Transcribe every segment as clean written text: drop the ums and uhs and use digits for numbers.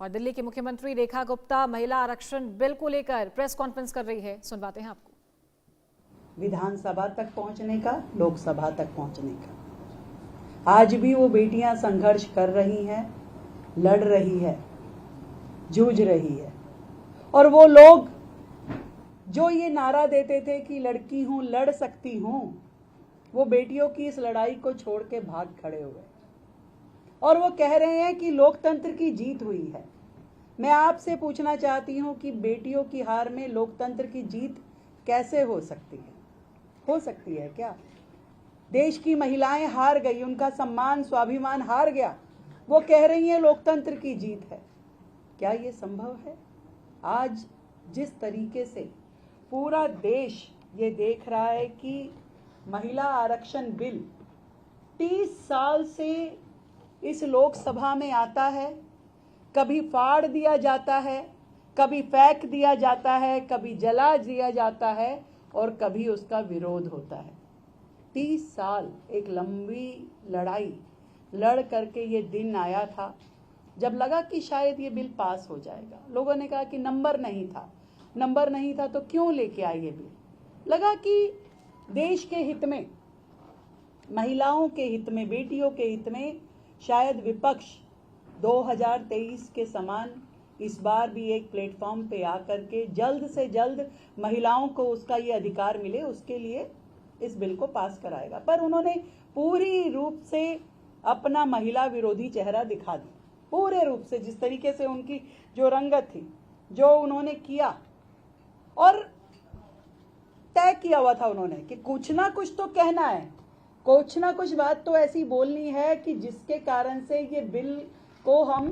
और दिल्ली की मुख्यमंत्री रेखा गुप्ता महिला आरक्षण बिल को लेकर प्रेस कॉन्फ्रेंस कर रही है, सुनवाते हैं आपको। विधानसभा तक पहुंचने का, लोकसभा तक पहुंचने का, आज भी वो बेटियां संघर्ष कर रही हैं, लड़ रही है, जूझ रही है। और वो लोग जो ये नारा देते थे कि लड़की हूं, लड़ सकती हूं, वो बेटियों की इस लड़ाई को छोड़ के भाग खड़े हुए और वो कह रहे हैं कि लोकतंत्र की जीत हुई है। मैं आपसे पूछना चाहती हूं कि बेटियों की हार में लोकतंत्र की जीत कैसे हो सकती है? हो सकती है क्या? देश की महिलाएं हार गई, उनका सम्मान, स्वाभिमान हार गया, वो कह रही हैं लोकतंत्र की जीत है। क्या ये संभव है? आज जिस तरीके से पूरा देश ये देख रहा है कि महिला आरक्षण बिल 30 साल से इस लोकसभा में आता है, कभी फाड़ दिया जाता है, कभी फेंक दिया जाता है, कभी जला दिया जाता है और कभी उसका विरोध होता है। 30 साल एक लंबी लड़ाई लड़ करके ये दिन आया था जब लगा कि शायद ये बिल पास हो जाएगा। लोगों ने कहा कि नंबर नहीं था तो क्यों लेके आए ये बिल? लगा कि देश के हित में, महिलाओं के हित में, बेटियों के हित में शायद विपक्ष 2023 के समान इस बार भी एक प्लेटफॉर्म पे आकर के जल्द से जल्द महिलाओं को उसका ये अधिकार मिले, उसके लिए इस बिल को पास कराएगा। पर उन्होंने पूरी रूप से अपना महिला विरोधी चेहरा दिखा दिया, पूरे रूप से। जिस तरीके से उनकी जो रंगत थी, जो उन्होंने किया और तय किया हुआ था उन्होंने कि कुछ ना कुछ तो कहना है, कुछ ना कुछ बात तो ऐसी बोलनी है कि जिसके कारण से ये बिल को हम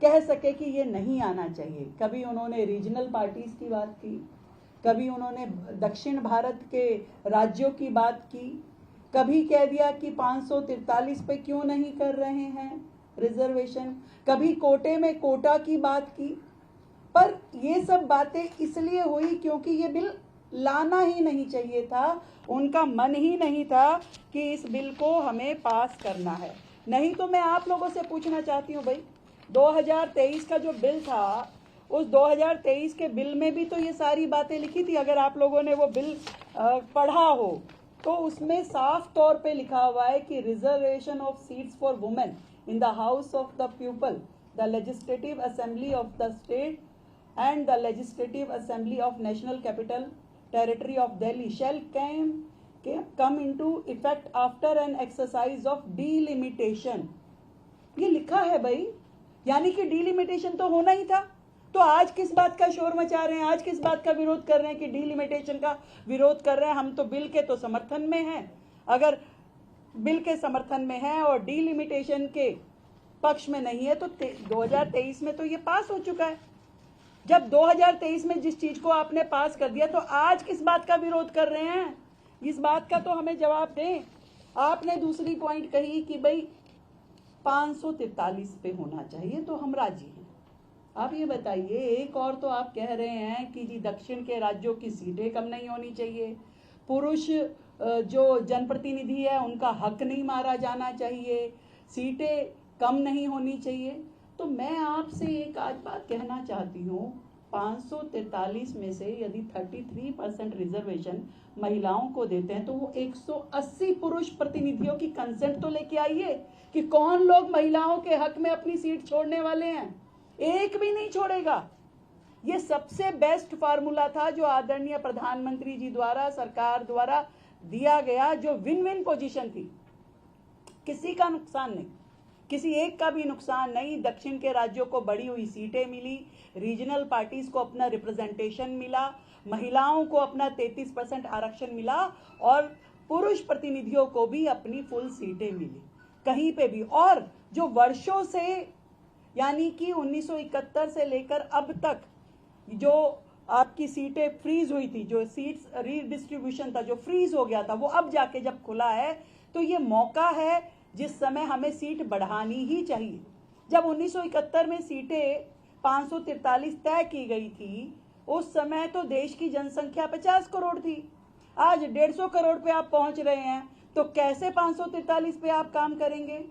कह सके कि ये नहीं आना चाहिए। कभी उन्होंने रीजनल पार्टीज की बात की, कभी उन्होंने दक्षिण भारत के राज्यों की बात की, कभी कह दिया कि 543 पे क्यों नहीं कर रहे हैं रिजर्वेशन, कभी कोटे में कोटा की बात की। पर ये सब बातें इसलिए हुई क्योंकि ये बिल लाना ही नहीं चाहिए था, उनका मन ही नहीं था कि इस बिल को हमें पास करना है। नहीं तो मैं आप लोगों से पूछना चाहती हूँ भाई, 2023 का जो बिल था, उस 2023 के बिल में भी तो ये सारी बातें लिखी थी। अगर आप लोगों ने वो बिल पढ़ा हो तो उसमें साफ तौर पे लिखा हुआ है कि reservation of seats for women in the house of the people, the legislative assembly of the state and the legislative assembly of national capital territory of Delhi shall come into effect after an exercise of delimitation। ये लिखा है भाई, यानी कि delimitation तो होना ही था। तो आज किस बात का शोर मचा रहे हैं, आज किस बात का विरोध कर रहे हैं कि डिलिमिटेशन का विरोध कर रहे हैं? हम तो बिल के तो समर्थन में हैं। अगर बिल के समर्थन में हैं और डिलिमिटेशन के पक्ष में नहीं है तो 2023 में तो ये पास हो चुका है। जब 2023 में जिस चीज को आपने पास कर दिया तो आज किस बात का विरोध कर रहे हैं? इस बात का तो हमें जवाब दें। आपने दूसरी पॉइंट कही कि भाई 543 पे होना चाहिए तो हम राजी हैं। आप ये बताइए, एक और तो आप कह रहे हैं कि जी दक्षिण के राज्यों की सीटें कम नहीं होनी चाहिए, पुरुष जो जनप्रतिनिधि है उनका हक नहीं मारा जाना चाहिए, सीटें कम नहीं होनी चाहिए। तो मैं आपसे एक आज बात कहना चाहती हूँ, 543 में से यदि 33% रिजर्वेशन महिलाओं को देते हैं तो वो 180 पुरुष प्रतिनिधियों की कंसेंट तो लेके आइए कि कौन लोग महिलाओं के हक में अपनी सीट छोड़ने वाले हैं। एक भी नहीं छोड़ेगा। ये सबसे बेस्ट फार्मूला था जो आदरणीय प्रधानमंत्री जी द्वारा, सरकार द्वारा दिया गया, जो विन विन पोजीशन थी। किसी का नुकसान नहीं, किसी एक का भी नुकसान नहीं। दक्षिण के राज्यों को बढ़ी हुई सीटें मिली, रीजनल पार्टीज को अपना रिप्रेजेंटेशन मिला, महिलाओं को अपना 33% आरक्षण मिला और पुरुष प्रतिनिधियों को भी अपनी फुल सीटें मिली कहीं पे भी। और जो वर्षों से, यानी कि 1971 से लेकर अब तक जो आपकी सीटें फ्रीज हुई थी, जो सीट्स रीडिस्ट्रीब्यूशन था जो फ्रीज हो गया था, वो अब जाके जब खुला है तो ये मौका है जिस समय हमें सीट बढ़ानी ही चाहिए। जब 1971 में सीटें 543 तय की गई थी, उस समय तो देश की जनसंख्या 50 करोड़ थी। आज 150 करोड़ पे आप पहुंच रहे हैं, तो कैसे 543 पे आप काम करेंगे?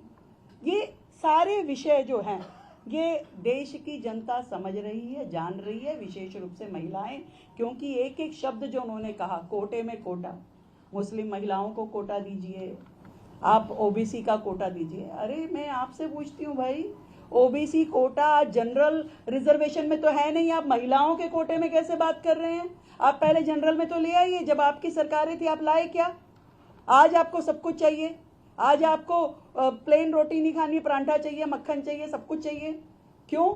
ये सारे विषय जो हैं ये देश की जनता समझ रही है, जान रही है, विशेष रूप से महिलाएं, क्योंकि एक एक शब्द जो उन्होंने कहा, कोटे में कोटा, मुस्लिम महिलाओं को कोटा दीजिए, आप ओबीसी का कोटा दीजिए। अरे मैं आपसे पूछती हूँ भाई, ओबीसी कोटा जनरल रिजर्वेशन में तो है नहीं, आप महिलाओं के कोटे में कैसे बात कर रहे हैं? आप पहले जनरल में तो ले आइए, जब आपकी सरकारें थी आप लाए क्या? आज आपको सब कुछ चाहिए, आज आपको प्लेन रोटी नहीं खानी, परांठा चाहिए, मक्खन चाहिए, सब कुछ चाहिए। क्यों?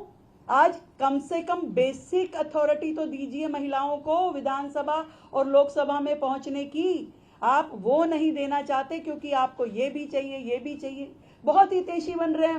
आज कम से कम बेसिक अथॉरिटी तो दीजिए महिलाओं को विधानसभा और लोकसभा में पहुंचने की। आप वो नहीं देना चाहते क्योंकि आपको ये भी चाहिए, ये भी चाहिए। बहुत ही तेजी बन रहे हैं।